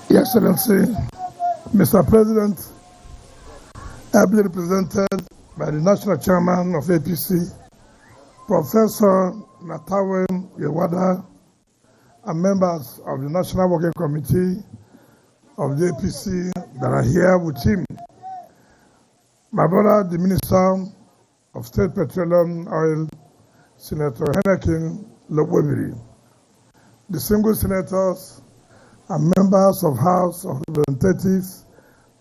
Your Excellency, Mr. President, ably represented by the National Chairman of APC, Professor Natawe Yewada, and members of the National Working Committee of the APC that are here with him. My brother, the Minister of State Petroleum Oil, Senator Hennekin Lobwebiri, the single senators and members of House of Representatives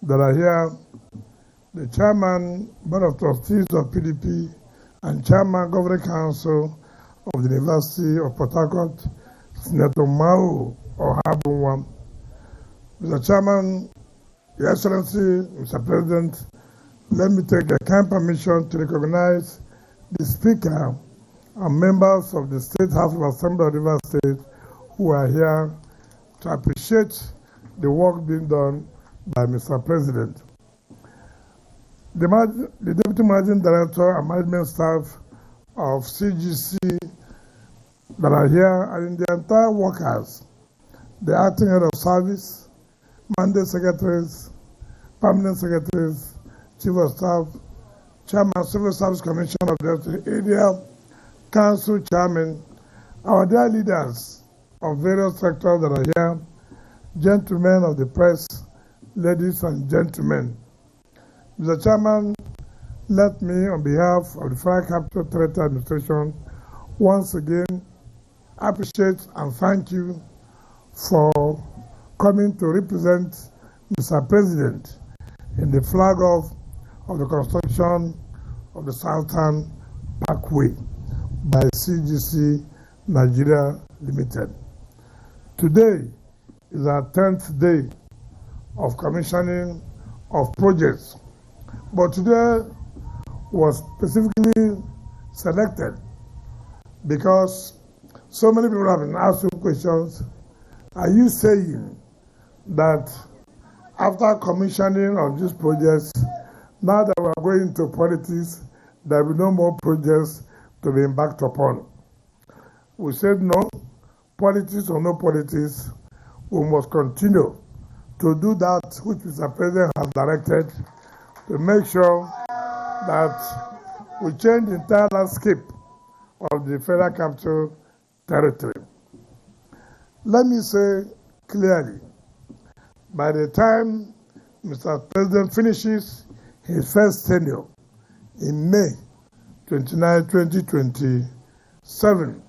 that are here, the Chairman, Board of Trustees of PDP, and Chairman, Governing Council of the University of Port Harcourt, Senator Mao Ohabunwa. Mr. Chairman, Your Excellency, Mr. President, let me take the kind permission to recognize the Speaker and members of the State House of Assembly of Rivers State who are here to appreciate the work being done by Mr. President. The Deputy Managing Director and Management Staff of CGC that are here, and the entire workers, the Acting Head of Service, Mandate Secretaries, Permanent Secretaries, Chief of Staff, Chairman, Civil Service Commission of the Area, Council Chairman, our dear leaders of various sectors that are here, gentlemen of the press, ladies and gentlemen. Mr. Chairman, let me, on behalf of the Fire Capital Territory Administration, once again appreciate and thank you for coming to represent Mr. President in the Fagg-Off of the construction of the Southern Parkway by CGC Nigeria Limited. Today is our 10th day of commissioning of projects, but today was specifically selected because so many people have been asking questions. Are you saying that after commissioning of these projects, now that we are going to politics, there will be no more projects to be embarked upon? We said no, politics or no politics, we must continue to do that which Mr. President has directed to make sure that we change the entire landscape of the Federal Capital Territory. Let me say clearly, by the time Mr. President finishes his first tenure in May 29, 2027,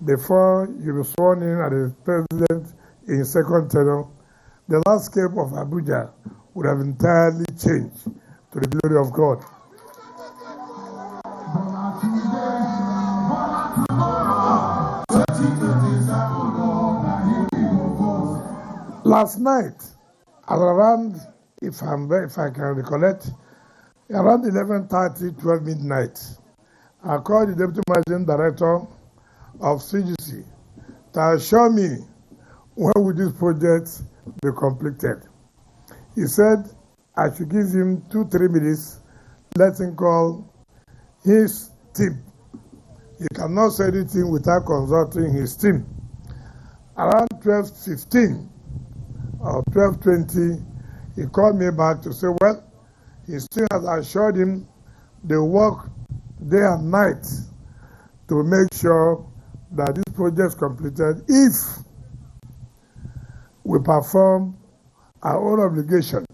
before you be sworn in as the President in his second tenure, the landscape of Abuja would have entirely changed to the glory of God. Last night, at around, if I can recollect, around 11:30, 12 midnight, I called the Deputy Managing Director of CGC to assure me when will this project be completed. He said I should give him 2-3 minutes, let him call his team. He cannot say anything without consulting his team. Around 12:15 or 12:20, he called me back to say, well, his team has assured him they work day and night to make sure that this project is completed if we perform our own obligation.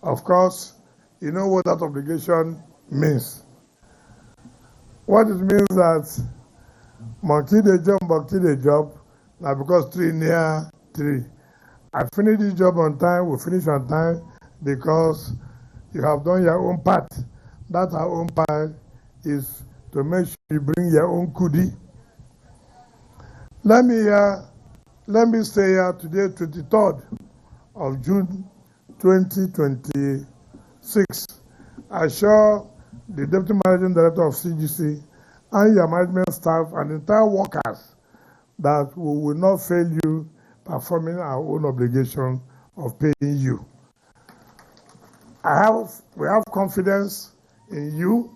Of course, you know what that obligation means. What it means that monkey the job, now because tree near tree. I finish this job on time, we finish on time because you have done your own part. That our own part is to make sure you bring your own kudi. Let me stay here today, 23rd of June 2026. I assure the Deputy Managing Director of CGC and your management staff and entire workers that we will not fail you performing our own obligation of paying you. We have confidence in you.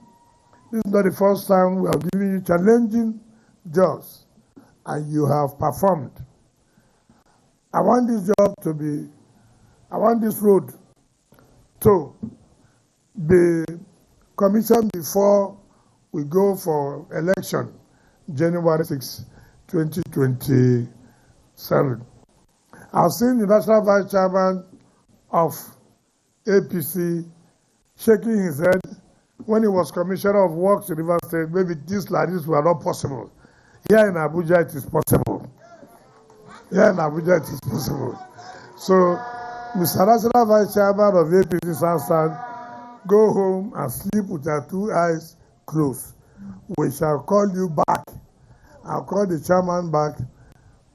This is not the first time we are giving you challenging jobs, and you have performed. I want this road to be commissioned before we go for election, January 6, 2027. I've seen the National Vice Chairman of APC shaking his head when he was Commissioner of Works in River State. Maybe things like this were not possible. Here in Abuja, it is possible. Here in Abuja, it is possible. So, Mr. National Vice Chairman of APC South, go home and sleep with your two eyes closed. We shall call you back. I'll call the chairman back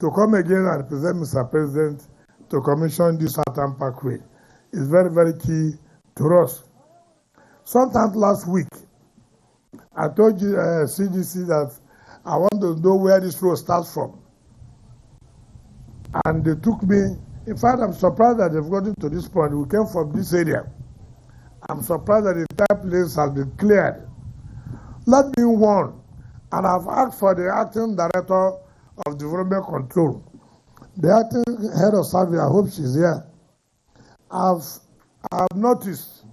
to come again and present Mr. President to commission this Southern Parkway. It's very, very key to us. Sometime last week, I told you, CGC, that I want to know where this road starts from. And they took me. In fact, I'm surprised that they've gotten to this point. We came from this area. I'm surprised that the entire place has been cleared. Let me warn, and I've asked for the acting director of development control, the acting head of service. I hope she's here. I've noticed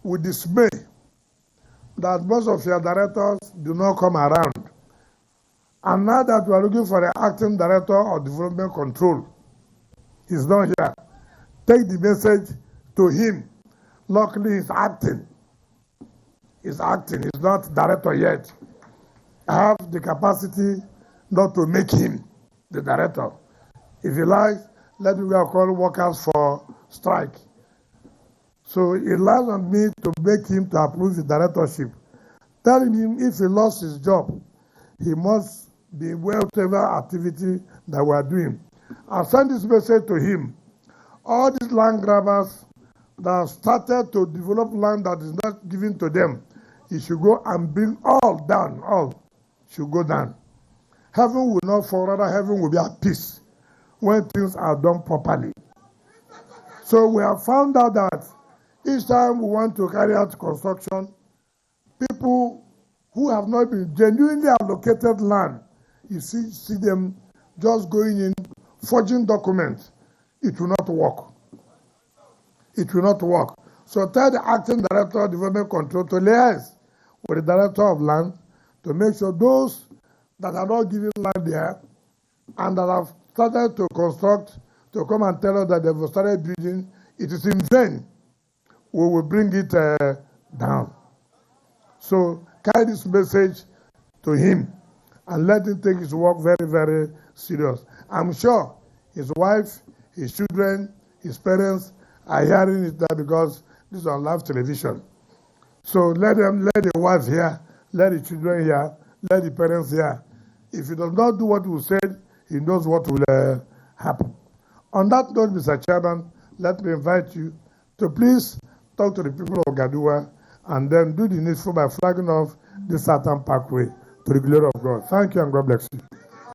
with dismay that most of your directors do not come around. And now that we are looking for the acting director of development control, he's not here. Take the message to him. Luckily, he's acting. He's acting. He's not director yet. I have the capacity not to make him the director. If he likes, let me go call workers for strike. So it lies on me to make him to approve the directorship. Telling him if he lost his job, he must be whatever activity that we are doing. I'll send this message to him. All these land grabbers that have started to develop land that is not given to them, he should go and bring all down, all should go down. Heaven will not fall, rather heaven will be at peace when things are done properly. So we have found out that each time we want to carry out construction, people who have not been genuinely allocated land, you see them just going in, forging documents. It will not work. It will not work. So tell the acting director of development control to liaise with the director of land to make sure those that are not given land there and that have started to construct, to come and tell us that they've started building, it is in vain. We will bring it down. So carry this message to him and let him take his work very, very serious. I'm sure his wife, his children, his parents are hearing it there because this is on live television. So let the wife hear, let the children hear, let the parents hear. If he does not do what we said, he knows what will happen. On that note, Mr. Chairman, let me invite you to please talk to the people of Gadua and then do the needful by flagging off the Southern Parkway to the glory of God. Thank you and God bless you.